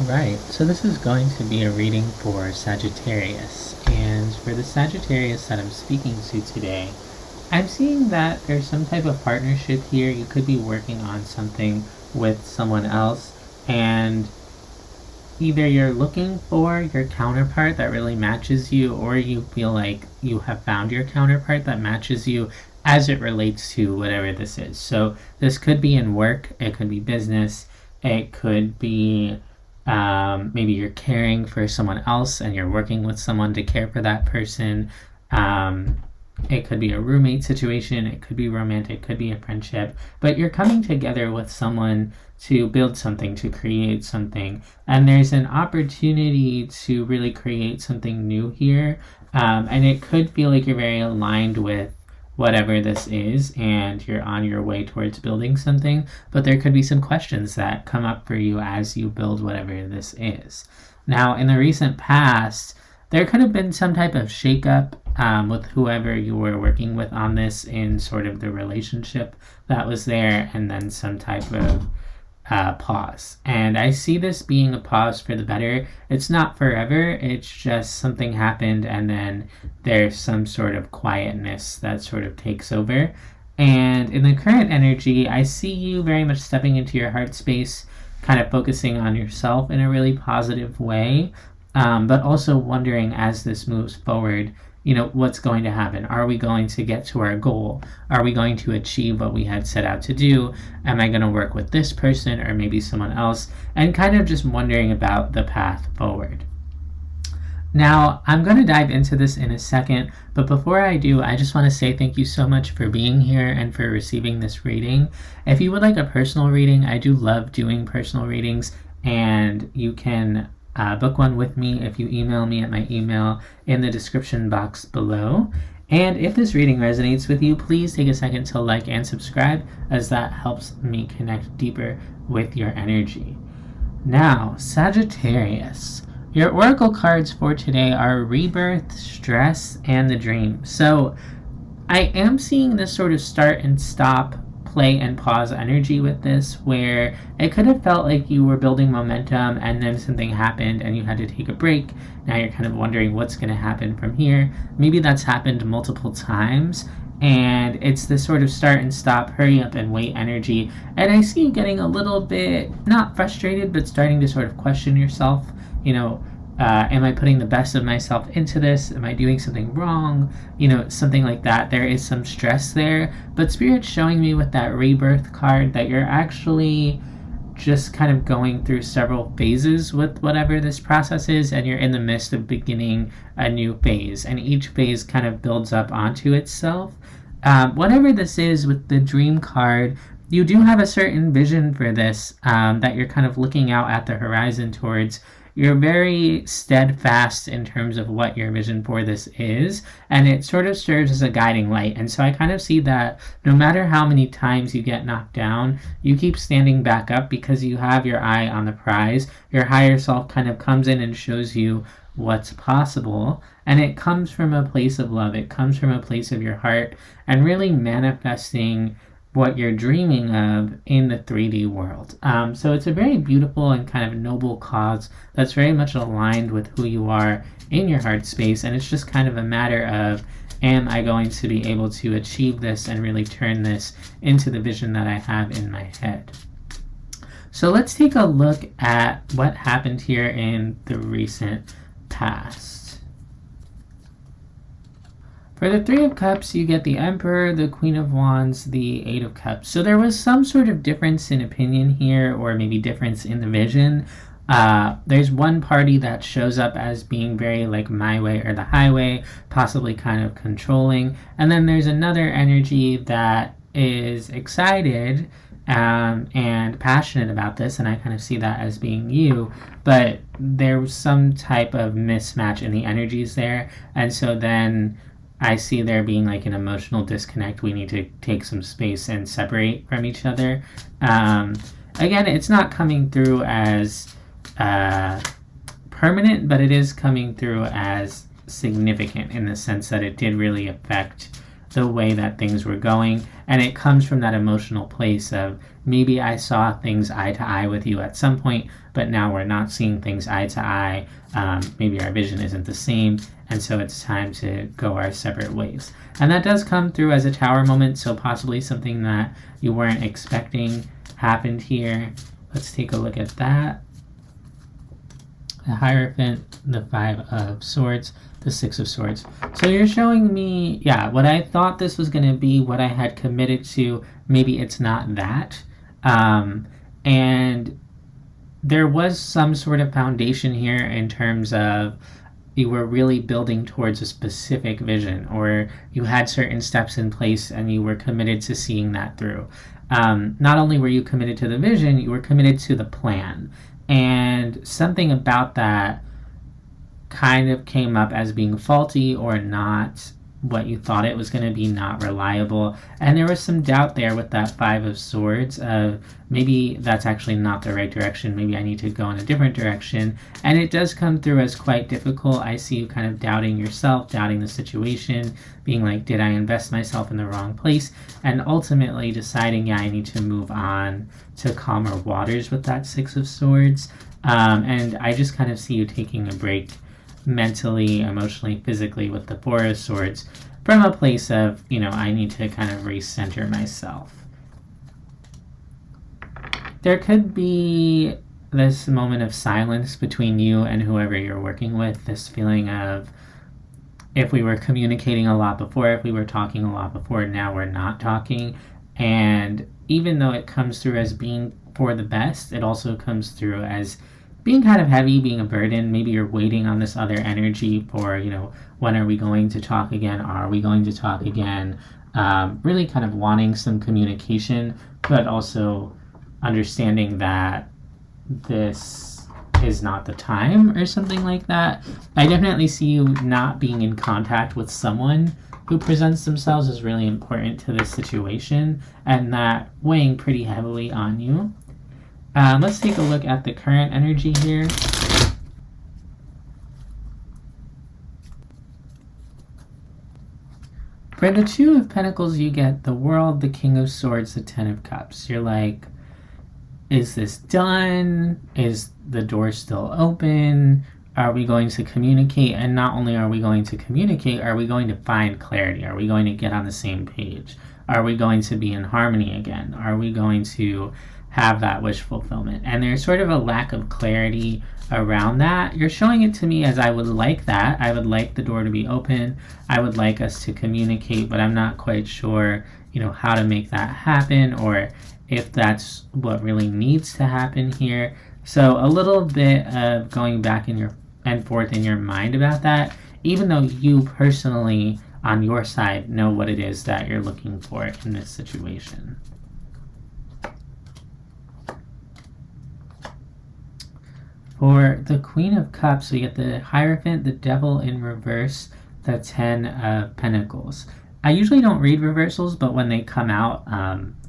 Alright, so this is going to be a reading for Sagittarius. And for the Sagittarius that I'm speaking to today, I'm seeing that there's some type of partnership here. You could be working on something with someone else, and either you're looking for your counterpart that really matches you, or you feel like you have found your counterpart that matches you as it relates to whatever this is. So this could be in work, it could be business, it could be maybe you're caring for someone else and you're working with someone to care for that person. It could be a roommate situation, it could be romantic, it could be a friendship, but you're coming together with someone to build something, to create something, and there's an opportunity to really create something new here. And it could feel like you're very aligned with whatever this is and you're on your way towards building something, but there could be some questions that come up for you as you build whatever this is. Now, in the recent past, there could have been some type of shakeup with whoever you were working with on this in sort of the relationship that was there, and then some type of pause. And I see this being a pause for the better. It's not forever, it's just something happened and then there's some sort of quietness that sort of takes over. And in the current energy, I see you very much stepping into your heart space, kind of focusing on yourself in a really positive way, but also wondering as this moves forward, what's going to happen? Are we going to get to our goal? Are we going to achieve what we had set out to do? Am I going to work with this person or maybe someone else? And kind of just wondering about the path forward. Now, I'm going to dive into this in a second, but before I do, I just want to say thank you so much for being here and for receiving this reading. If you would like a personal reading, I do love doing personal readings, and you can book one with me if you email me at my email in the description box below. And if this reading resonates with you, please take a second to like and subscribe, as that helps me connect deeper with your energy. Now, Sagittarius, your oracle cards for today are Rebirth, Stress, and the Dream. So I am seeing this sort of start and stop, play and pause energy with this, where it could have felt like you were building momentum and then something happened and you had to take a break. Now you're kind of wondering what's going to happen from here. Maybe that's happened multiple times, and it's this sort of start and stop, hurry up and wait energy. And I see you getting a little bit, not frustrated, but starting to sort of question yourself. Am I putting the best of myself into this? Am I doing something wrong? Something like that. There is some stress there, but Spirit's showing me with that Rebirth card that you're actually just kind of going through several phases with whatever this process is, and you're in the midst of beginning a new phase, and each phase kind of builds up onto itself. Whatever this is with the Dream card, you do have a certain vision for this that you're kind of looking out at the horizon towards. You're very steadfast in terms of what your vision for this is, and it sort of serves as a guiding light. And so I kind of see that no matter how many times you get knocked down, you keep standing back up because you have your eye on the prize. Your higher self kind of comes in and shows you what's possible, and it comes from a place of love. It comes from a place of your heart and really manifesting what you're dreaming of in the 3D world. So it's a very beautiful and kind of noble cause that's very much aligned with who you are in your heart space, and it's just kind of a matter of, am I going to be able to achieve this and really turn this into the vision that I have in my head? So let's take a look at what happened here in the recent past. For the Three of Cups, you get the Emperor, the Queen of Wands, the Eight of Cups. So there was some sort of difference in opinion here, or maybe difference in the vision. There's one party that shows up as being very like my way or the highway, possibly kind of controlling. And then there's another energy that is excited and passionate about this, and I kind of see that as being you, but there was some type of mismatch in the energies there, and so then I see there being like an emotional disconnect. We need to take some space and separate from each other. Again, it's not coming through as permanent, but it is coming through as significant in the sense that it did really affect the way that things were going, and it comes from that emotional place of maybe I saw things eye to eye with you at some point, but now we're not seeing things eye to eye. Maybe our vision isn't the same, and so it's time to go our separate ways. And that does come through as a Tower moment, so possibly something that you weren't expecting happened here. Let's take a look at that. The Hierophant, the Five of Swords, the Six of Swords. So you're showing me, yeah, what I thought this was going to be, what I had committed to, maybe it's not that. And there was some sort of foundation here in terms of you were really building towards a specific vision, or you had certain steps in place and you were committed to seeing that through. Not only were you committed to the vision, you were committed to the plan. And something about that kind of came up as being faulty or not what you thought it was going to be, not reliable. And there was some doubt there with that Five of Swords of maybe that's actually not the right direction. Maybe I need to go in a different direction. And it does come through as quite difficult. I see you kind of doubting yourself, doubting the situation, being like, did I invest myself in the wrong place? And ultimately deciding, yeah, I need to move on to calmer waters with that Six of Swords. And I just kind of see you taking a break mentally, emotionally, physically with the Four of Swords from a place of, I need to kind of recenter myself. There could be this moment of silence between you and whoever you're working with, this feeling of, if we were communicating a lot before, if we were talking a lot before, now we're not talking. And even though it comes through as being for the best, it also comes through as being kind of heavy, being a burden. Maybe you're waiting on this other energy for, when are we going to talk again? Are we going to talk again? Really kind of wanting some communication, but also understanding that this is not the time or something like that. I definitely see you not being in contact with someone who presents themselves as really important to this situation, and that weighing pretty heavily on you. Let's take a look at the current energy here. For the Two of Pentacles, you get the World, the King of Swords, the Ten of Cups. You're like, is this done? Is the door still open? Are we going to communicate? And not only are we going to communicate, are we going to find clarity? Are we going to get on the same page? Are we going to be in harmony again? Are we going to have that wish fulfillment? And there's sort of a lack of clarity around that. You're showing it to me as I would like that. I would like the door to be open. I would like us to communicate, but I'm not quite sure, how to make that happen, or if that's what really needs to happen here. So a little bit of going back and forth in your mind about that, even though you personally on your side know what it is that you're looking for in this situation. For the Queen of Cups, we get the Hierophant, the Devil in reverse, the Ten of Pentacles. I usually don't read reversals, but when they come out,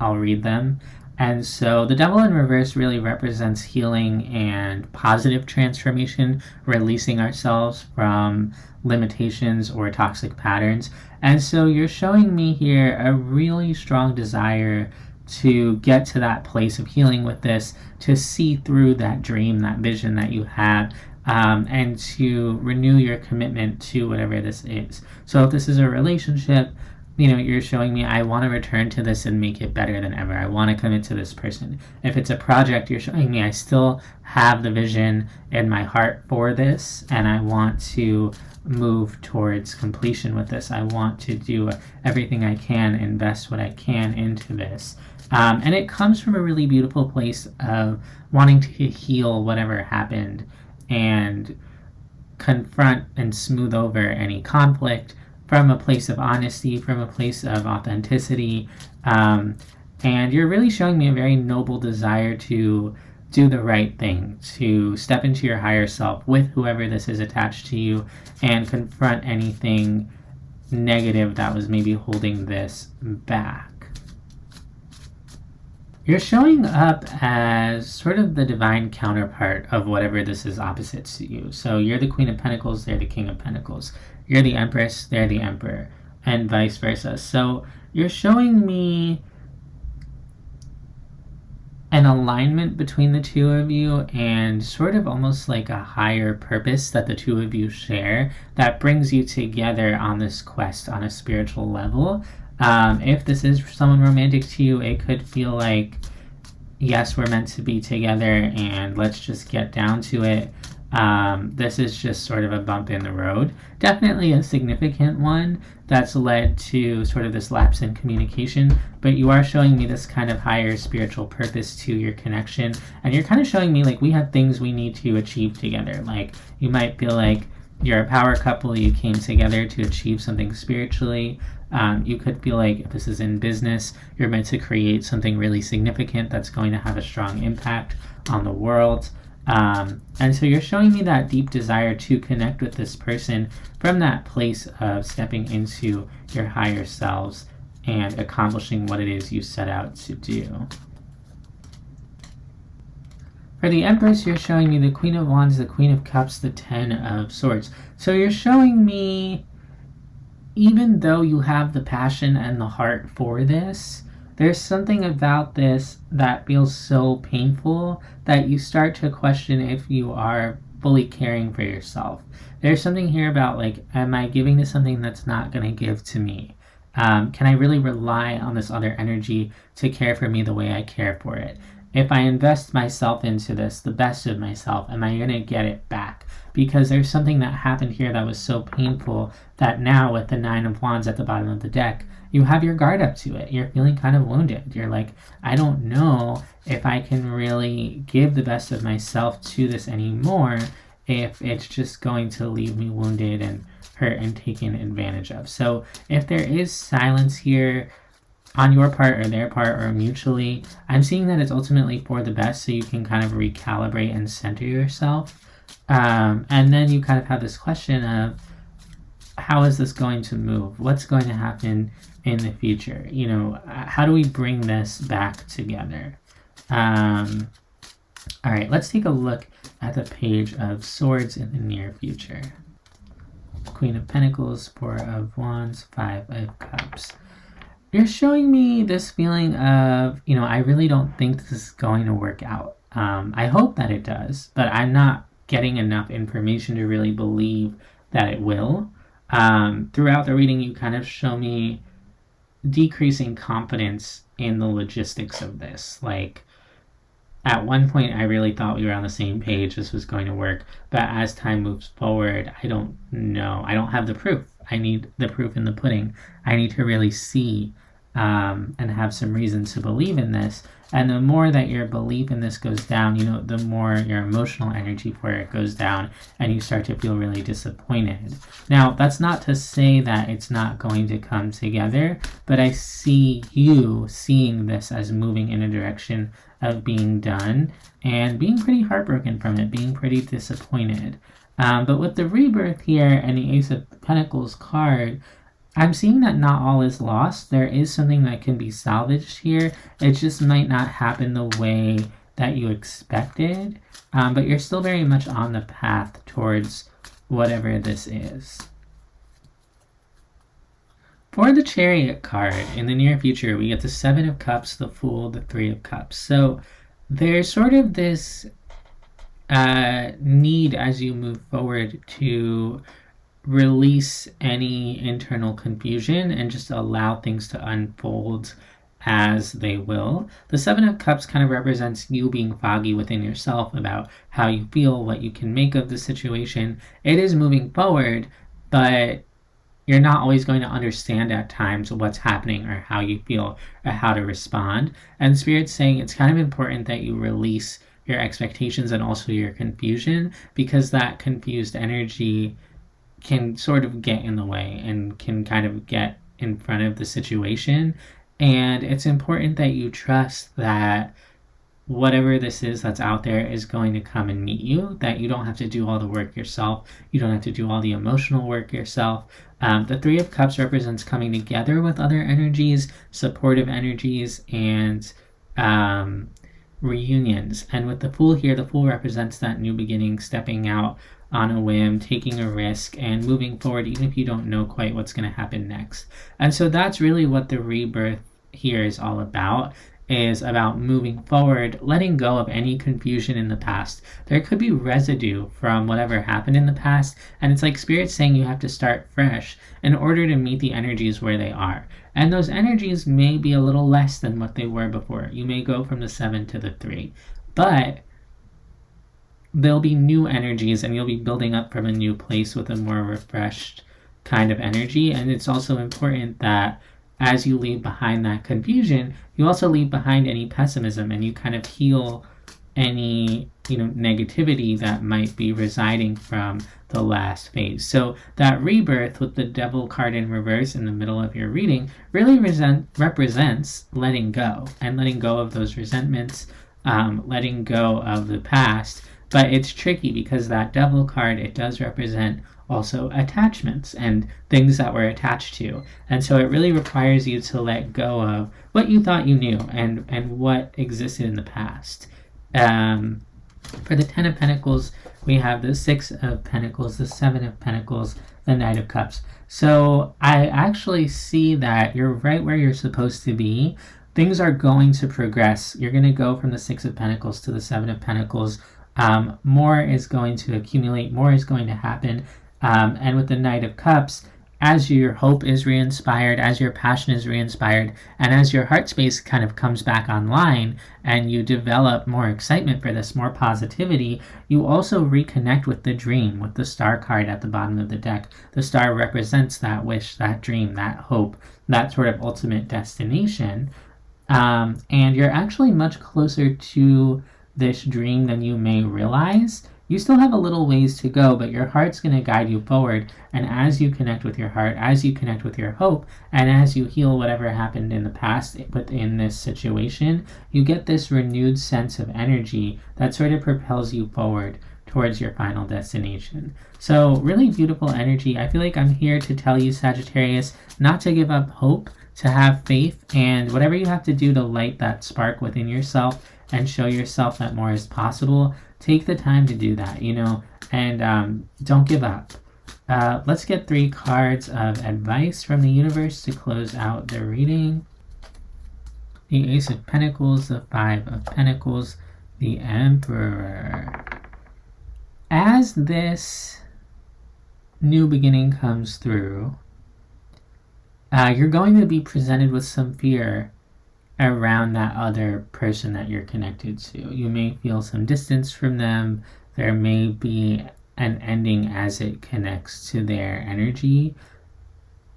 I'll read them. And so the Devil in reverse really represents healing and positive transformation, releasing ourselves from limitations or toxic patterns. And so you're showing me here a really strong desire to get to that place of healing with this, to see through that dream, that vision that you have, and to renew your commitment to whatever this is. So if this is a relationship, you're showing me, I want to return to this and make it better than ever. I want to commit to this person. If it's a project, you're showing me I still have the vision in my heart for this, and I want to move towards completion with this. I want to do everything I can, invest what I can into this. And it comes from a really beautiful place of wanting to heal whatever happened and confront and smooth over any conflict from a place of honesty, from a place of authenticity. And you're really showing me a very noble desire to do the right thing, to step into your higher self with whoever this is attached to you and confront anything negative that was maybe holding this back. You're showing up as sort of the divine counterpart of whatever this is opposite to you. So you're the Queen of Pentacles, they're the King of Pentacles. You're the Empress, they're the Emperor, and vice versa. So you're showing me an alignment between the two of you and sort of almost like a higher purpose that the two of you share that brings you together on this quest on a spiritual level. If this is someone romantic to you, it could feel like, yes, we're meant to be together and let's just get down to it. This is just sort of a bump in the road. Definitely a significant one that's led to sort of this lapse in communication, but you are showing me this kind of higher spiritual purpose to your connection, and you're kind of showing me like we have things we need to achieve together. Like you might feel like you're a power couple, you came together to achieve something spiritually. You could feel like if this is in business, you're meant to create something really significant that's going to have a strong impact on the world. And so you're showing me that deep desire to connect with this person from that place of stepping into your higher selves and accomplishing what it is you set out to do. For the Empress, you're showing me the Queen of Wands, the Queen of Cups, the Ten of Swords. So you're showing me, even though you have the passion and the heart for this, there's something about this that feels so painful that you start to question if you are fully caring for yourself. There's something here about like, am I giving to something that's not going to give to me? Can I really rely on this other energy to care for me the way I care for it? If I invest myself into this, the best of myself, am I going to get it back? Because there's something that happened here that was so painful that now with the Nine of Wands at the bottom of the deck, you have your guard up to it. You're feeling kind of wounded. You're like, I don't know if I can really give the best of myself to this anymore if it's just going to leave me wounded and hurt and taken advantage of. So if there is silence here on your part or their part or mutually, I'm seeing that it's ultimately for the best so you can kind of recalibrate and center yourself. And then you kind of have this question of, how is this going to move? What's going to happen in the future? You know, how do we bring this back together? All right, let's take a look at the Page of Swords in the near future. Queen of Pentacles, Four of Wands, Five of Cups. You're showing me this feeling of, you know, I really don't think this is going to work out. I hope that it does, but I'm not getting enough information to really believe that it will. Throughout the reading, you kind of show me decreasing confidence in the logistics of this. Like, at one point, I really thought we were on the same page, this was going to work, but as time moves forward, I don't know. I don't have the proof. I need the proof in the pudding. I need to really see and have some reason to believe in this. And the more that your belief in this goes down, you know, the more your emotional energy for it goes down and you start to feel really disappointed. Now, that's not to say that it's not going to come together, but I see you seeing this as moving in a direction of being done and being pretty heartbroken from it, being pretty disappointed. But with the Rebirth here and the Ace of Pentacles card, I'm seeing that not all is lost. There is something that can be salvaged here. It just might not happen the way that you expected, but you're still very much on the path towards whatever this is. For the Chariot card, in the near future, we get the Seven of Cups, the Fool, the Three of Cups. So there's sort of this need as you move forward to release any internal confusion and just allow things to unfold as they will. The Seven of Cups kind of represents you being foggy within yourself about how you feel, what you can make of the situation. It is moving forward, but you're not always going to understand at times what's happening or how you feel or how to respond. And Spirit's saying it's kind of important that you release your expectations and also your confusion, because that confused energy can sort of get in the way and can kind of get in front of the situation. And it's important that you trust that whatever this is that's out there is going to come and meet you, that you don't have to do all the work yourself. You don't have to do all the emotional work yourself. The Three of Cups represents coming together with other energies, supportive energies, and reunions. And with the Fool here, the Fool represents that new beginning, stepping out on a whim, taking a risk, and moving forward even if you don't know quite what's going to happen next. And so that's really what the Rebirth here is all about. is about moving forward, letting go of any confusion in the past. There could be residue from whatever happened in the past, and it's like Spirit saying you have to start fresh in order to meet the energies where they are. And those energies may be a little less than what they were before. You may go from the 7 to the 3. But there'll be new energies, and you'll be building up from a new place with a more refreshed kind of energy. And it's also important that as you leave behind that confusion, you also leave behind any pessimism, and you kind of heal any negativity that might be residing from the last phase. So that rebirth with the Devil card in reverse in the middle of your reading really represents letting go, and letting go of those resentments, letting go of the past. But it's tricky because that Devil card, it does represent also attachments and things that we're attached to. And so it really requires you to let go of what you thought you knew and what existed in the past. For the 10 of Pentacles, we have the 6 of Pentacles, the 7 of Pentacles, the Knight of Cups. So I actually see that you're right where you're supposed to be. Things are going to progress. You're going to go from the 6 of Pentacles to the 7 of Pentacles. More is going to accumulate, more is going to happen. And with the Knight of Cups, as your hope is re-inspired, as your passion is re-inspired, and as your heart space kind of comes back online and you develop more excitement for this, more positivity, you also reconnect with the dream, with the Star card at the bottom of the deck. The star represents that wish, that dream, that hope, that sort of ultimate destination. And you're actually much closer to this dream than you may realize. You still have a little ways to go, but your heart's going to guide you forward. And as you connect with your heart, as you connect with your hope, and as you heal whatever happened in the past within this situation, you get this renewed sense of energy that sort of propels you forward towards your final destination. So really beautiful energy. I feel like I'm here to tell you, Sagittarius, not to give up hope, to have faith, and whatever you have to do to light that spark within yourself and show yourself that more is possible, take the time to do that, and don't give up. Let's get 3 cards of advice from the universe to close out the reading. The Ace of Pentacles, the 5 of Pentacles, the Emperor. As this new beginning comes through, you're going to be presented with some fear around that other person that you're connected to. You may feel some distance from them. There may be an ending as it connects to their energy.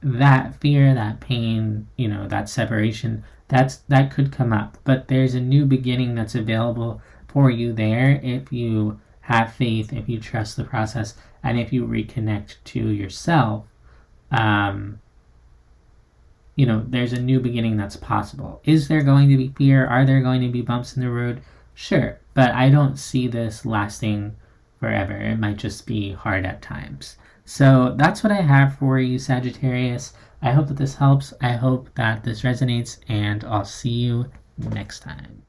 That fear, that pain, that separation, that could come up. But there's a new beginning that's available for you there if you have faith, if you trust the process, and if you reconnect to yourself. There's a new beginning that's possible. Is there going to be fear? Are there going to be bumps in the road? Sure, but I don't see this lasting forever. It might just be hard at times. So that's what I have for you, Sagittarius. I hope that this helps. I hope that this resonates, and I'll see you next time.